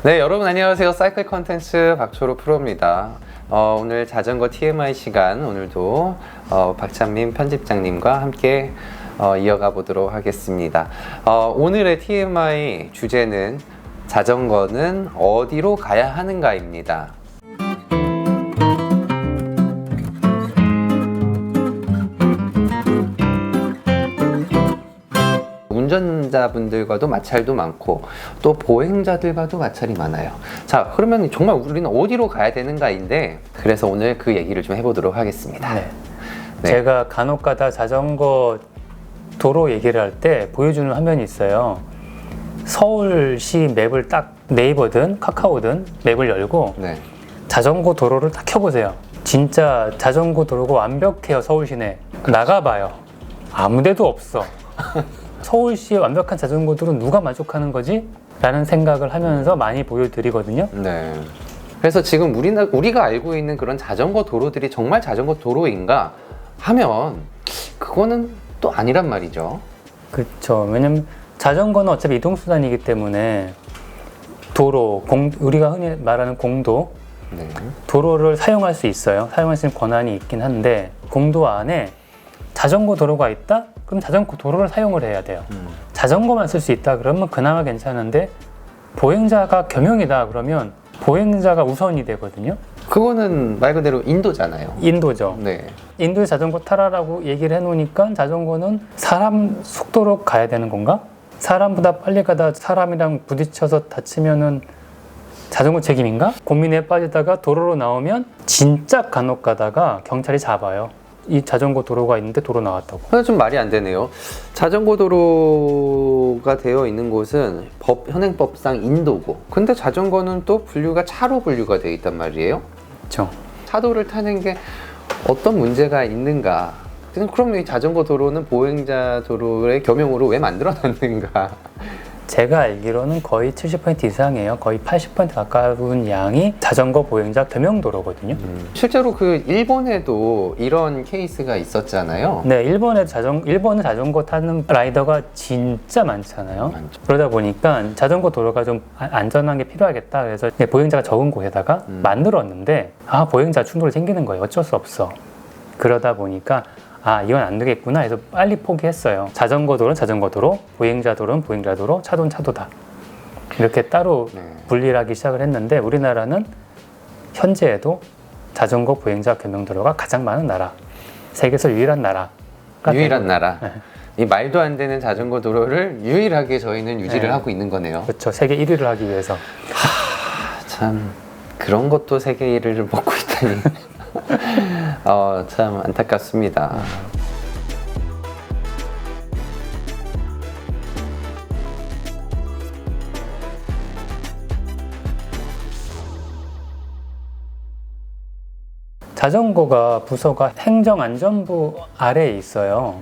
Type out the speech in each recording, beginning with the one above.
네, 여러분 안녕하세요. 사이클 컨텐츠 박초로 프로입니다. 오늘 자전거 TMI 시간, 오늘도 박찬민 편집장님과 함께 이어가 보도록 하겠습니다. 오늘의 TMI 주제는 자전거는 어디로 가야 하는가입니다. 운전자분들과도 마찰도 많고 또 보행자들과도 마찰이 많아요. 자, 그러면 정말 우리는 어디로 가야 되는가인데, 그래서 오늘 그 얘기를 좀 해보도록 하겠습니다. 네. 네. 제가 간혹가다 자전거 도로 얘기를 할 때 보여주는 화면이 있어요. 서울시 맵을 딱 네이버든 카카오든 맵을 열고 네. 자전거 도로를 딱 켜보세요. 진짜 자전거 도로가 완벽해요. 서울 시내 나가봐요. 아무데도 없어. 서울시의 완벽한 자전거 도로는 누가 만족하는 거지? 라는 생각을 하면서 많이 보여드리거든요. 네. 그래서 지금 우리가 알고 있는 그런 자전거 도로들이 정말 자전거 도로인가 하면 그거는 또 아니란 말이죠. 그렇죠. 왜냐면 자전거는 어차피 이동수단이기 때문에 도로, 우리가 흔히 말하는 공도, 네. 도로를 사용할 수 있어요. 사용할 수 있는 권한이 있긴 한데, 공도 안에 자전거 도로가 있다? 그럼 자전거 도로를 사용을 해야 돼요. 자전거만 쓸 수 있다 그러면 그나마 괜찮은데, 보행자가 겸용이다 그러면 보행자가 우선이 되거든요. 그거는 말 그대로 인도잖아요. 인도죠. 네. 인도에 자전거 타라라고 얘기를 해놓으니까 자전거는 사람 속도로 가야 되는 건가? 사람보다 빨리 가다 사람이랑 부딪혀서 다치면은 자전거 책임인가? 고민에 빠지다가 도로로 나오면 진짜 간혹 가다가 경찰이 잡아요. 이 자전거 도로가 있는데 도로 나왔다고. 그래서 좀 말이 안 되네요. 자전거 도로가 되어 있는 곳은 현행법상 인도고, 근데 자전거는 또 분류가 차로 분류가 되어 있단 말이에요. 그렇죠. 차도를 타는 게 어떤 문제가 있는가? 그럼 이 자전거 도로는 보행자 도로의 겸용으로 왜 만들어 놨는가? 제가 알기로는 거의 70% 이상이에요. 거의 80% 가까운 양이 자전거 보행자 겸용 도로거든요. 실제로 그 일본에도 이런 케이스가 있었잖아요. 네, 일본은 자전거 타는 라이더가 진짜 많잖아요. 많죠. 그러다 보니까 자전거 도로가 좀 안전한 게 필요하겠다. 그래서 보행자가 적은 곳에다가 만들었는데, 보행자 충돌이 생기는 거예요. 어쩔 수 없어. 그러다 보니까 이건 안 되겠구나 해서 빨리 포기했어요. 자전거 도로는 자전거 도로, 보행자 도로는 보행자 도로, 차도는 차도다. 이렇게 따로 분리를 하기 시작을 했는데, 우리나라는 현재에도 자전거 보행자 겸용 도로가 가장 많은 나라, 세계에서 유일한 나라가 유일한 나라. 네. 이 말도 안 되는 자전거 도로를 유일하게 저희는 유지를 네. 하고 있는 거네요. 그렇죠. 세계 1위를 하기 위해서. 참, 그런 것도 세계 1위를 먹고 있다니. 참 안타깝습니다. 자전거가 부서가 행정안전부 아래에 있어요.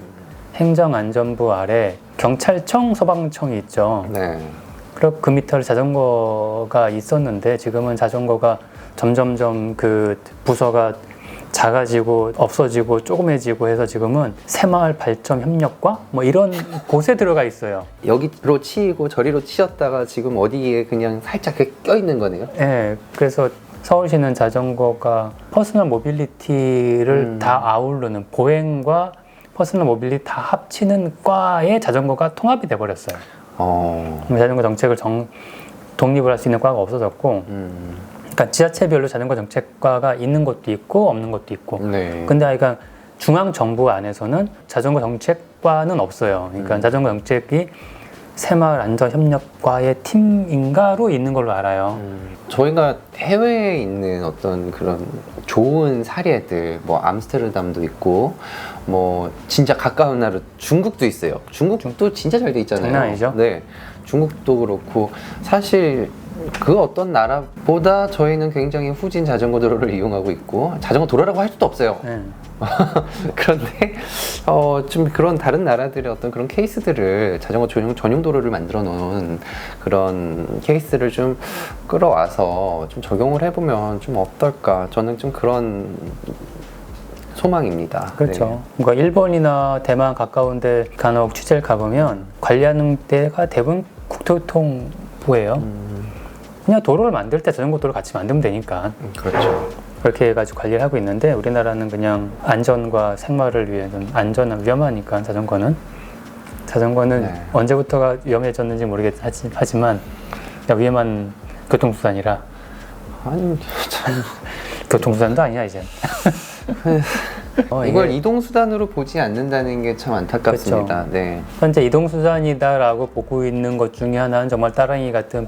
행정안전부 아래 경찰청, 소방청이 있죠. 네. 그리고 그 밑에 자전거가 있었는데, 지금은 자전거가 점점점 그 부서가 작아지고 없어지고 조그매지고 해서 지금은 새마을 발전 협력과 뭐 이런 곳에 들어가 있어요. 여기로 치이고 저리로 치였다가 지금 어디에 그냥 살짝 껴있는 거네요. 네, 그래서 서울시는 자전거가 퍼스널 모빌리티를 다 아우르는, 보행과 퍼스널 모빌리티 다 합치는 과에 자전거가 통합이 돼버렸어요. 자전거 정책을 독립을 할 수 있는 과가 없어졌고, 그러니까 지자체별로 자전거 정책과가 있는 것도 있고 없는 것도 있고. 네. 근데 그러니까 중앙 정부 안에서는 자전거 정책과는 없어요. 그러니까 자전거 정책이 새마을 안전협력과의 팀인가로 있는 걸로 알아요. 저희가 해외에 있는 어떤 그런 좋은 사례들, 뭐 암스테르담도 있고, 뭐 진짜 가까운 나라 중국도 있어요. 중국도 진짜 잘 돼 있잖아요. 장난 아니죠? 네, 중국도 그렇고 사실 그 어떤 나라보다 저희는 굉장히 후진 자전거 도로를 이용하고 있고, 자전거 도로라고 할 수도 없어요. 네. 그런데 좀 그런 다른 나라들의 어떤 그런 케이스들을, 자전거 전용 도로를 만들어 놓은 그런 케이스를 좀 끌어와서 좀 적용을 해보면 좀 어떨까, 저는 좀 그런 소망입니다. 그렇죠. 그러니까 일본이나 대만 가까운데 간혹 취재를 가보면 관리하는 데가 대부분 국토교통부예요. 그냥 도로를 만들 때 자전거 도로 같이 만들면 되니까 그렇죠. 그렇게 해가지고 관리를 하고 있는데 우리나라는 그냥 안전과 생활을 위해서는 안전한 위험하니까 자전거는 네. 언제부터가 위험해졌는지 모르겠지만 위험한 교통수단이라 아니 참 교통수단도 아니야 이제. 이걸 이게 이동수단으로 보지 않는다는 게 참 안타깝습니다. 그렇죠. 네. 현재 이동수단이다라고 보고 있는 것 중에 하나는 정말 따릉이 같은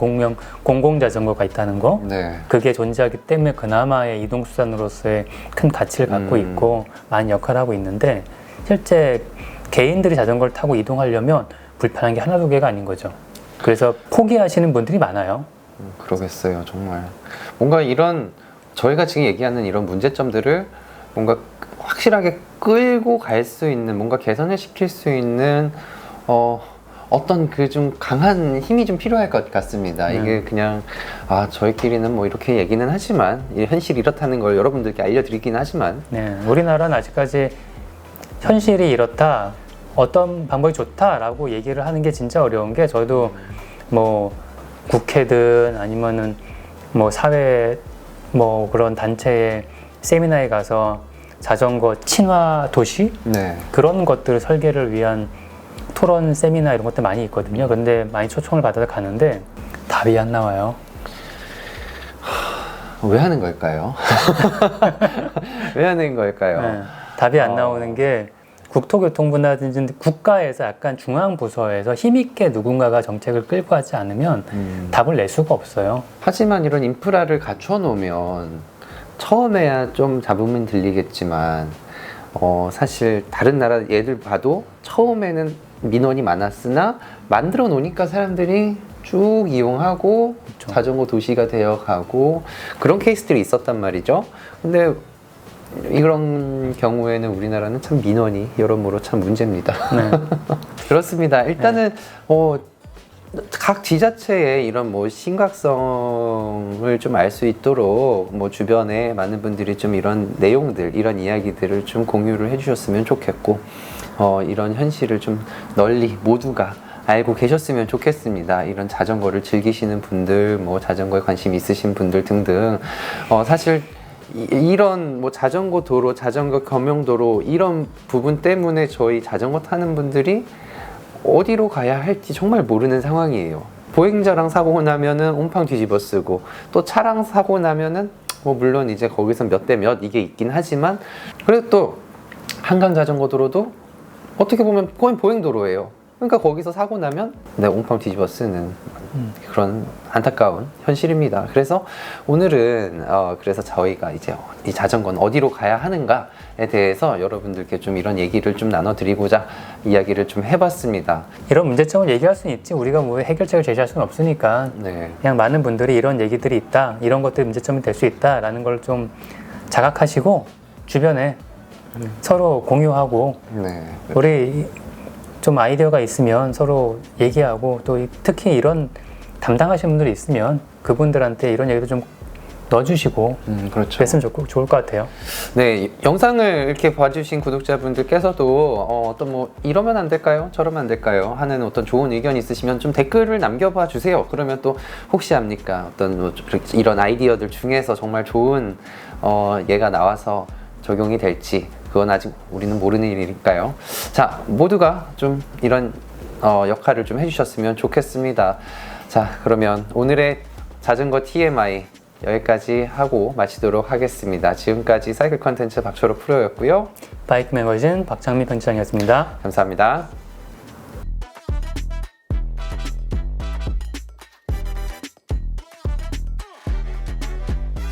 공공자전거가 있다는 거. 네. 그게 존재하기 때문에 그나마의 이동수단으로서의 큰 가치를 갖고 있고 많은 역할을 하고 있는데 실제 개인들이 자전거를 타고 이동하려면 불편한 게 하나 두 개가 아닌 거죠. 그래서 포기하시는 분들이 많아요. 그러겠어요. 정말 뭔가 이런 저희가 지금 얘기하는 이런 문제점들을 뭔가 확실하게 끌고 갈 수 있는 뭔가 개선을 시킬 수 있는 어떤 그 좀 강한 힘이 좀 필요할 것 같습니다. 이게 그냥 저희끼리는 뭐 이렇게 얘기는 하지만 이 현실이 이렇다는 걸 여러분들께 알려드리긴 하지만 네, 우리나라는 아직까지 현실이 이렇다, 어떤 방법이 좋다라고 얘기를 하는 게 진짜 어려운 게 저도 뭐 국회든 아니면은 뭐 사회 뭐 그런 단체의 세미나에 가서 자전거 친화 도시 네. 그런 것들 설계를 위한 토론 세미나 이런 것들 많이 있거든요. 근데 많이 초청을 받아서 가는데 답이 안 나와요. 왜 하는 걸까요? 왜 하는 걸까요? 네, 답이 안 나오는 게 국토교통부라든지 국가에서 약간 중앙부서에서 힘있게 누군가가 정책을 끌고 가지 않으면 답을 낼 수가 없어요. 하지만 이런 인프라를 갖춰 놓으면 처음에야 좀 잡음은 들리겠지만 사실 다른 나라 예를 봐도 처음에는 민원이 많았으나 만들어 놓으니까 사람들이 쭉 이용하고 그렇죠. 자전거 자전거 도시가 되어가고 그런 케이스들이 있었단 말이죠. 근데 이런 경우에는 우리나라는 참 민원이 여러모로 참 문제입니다. 네. 그렇습니다. 일단은 각 지자체의 이런 뭐 심각성을 좀 알 수 있도록 뭐 주변에 많은 분들이 좀 이런 내용들, 이런 이야기들을 좀 공유를 해주셨으면 좋겠고 이런 현실을 좀 널리 모두가 알고 계셨으면 좋겠습니다. 이런 자전거를 즐기시는 분들, 뭐 자전거에 관심 있으신 분들 등등 사실 이런 뭐 자전거 도로, 자전거 겸용도로 이런 부분 때문에 저희 자전거 타는 분들이 어디로 가야 할지 정말 모르는 상황이에요. 보행자랑 사고 나면은 옴팡 뒤집어 쓰고 또 차랑 사고 나면은 뭐 물론 이제 거기서 몇 대 몇 이게 있긴 하지만 그래도 또 한강 자전거 도로도 어떻게 보면 거의 보행도로예요. 그러니까 거기서 사고 나면 옴팡 뒤집어 쓰는 그런 안타까운 현실입니다. 그래서 오늘은 그래서 저희가 이제 이 자전거는 어디로 가야 하는가에 대해서 여러분들께 좀 이런 얘기를 좀 나눠드리고자 이야기를 좀 해봤습니다. 이런 문제점을 얘기할 수는 있지 우리가 뭐 해결책을 제시할 수는 없으니까 네. 그냥 많은 분들이 이런 얘기들이 있다, 이런 것들이 문제점이 될 수 있다라는 걸 좀 자각하시고 주변에 서로 공유하고 네. 우리 좀 아이디어가 있으면 서로 얘기하고 또 특히 이런 담당하시는 분들이 있으면 그분들한테 이런 얘기도 좀 넣어주시고 그렇죠. 그랬으면 좋을 것 같아요. 네, 영상을 이렇게 봐주신 구독자분들께서도 어떤 뭐 이러면 안 될까요? 저러면 안 될까요? 하는 어떤 좋은 의견 있으시면 좀 댓글을 남겨봐 주세요. 그러면 또 혹시 합니까? 어떤 뭐 이런 아이디어들 중에서 정말 좋은 예가 나와서 적용이 될지 그건 아직 우리는 모르는 일이니까요. 자, 모두가 좀 이런 역할을 좀 해주셨으면 좋겠습니다. 자, 그러면 오늘의 자전거 TMI 여기까지 하고 마치도록 하겠습니다. 지금까지 사이클 컨텐츠 박철호 프로였고요. 바이크 매거진 박창민 편집장이었습니다. 감사합니다.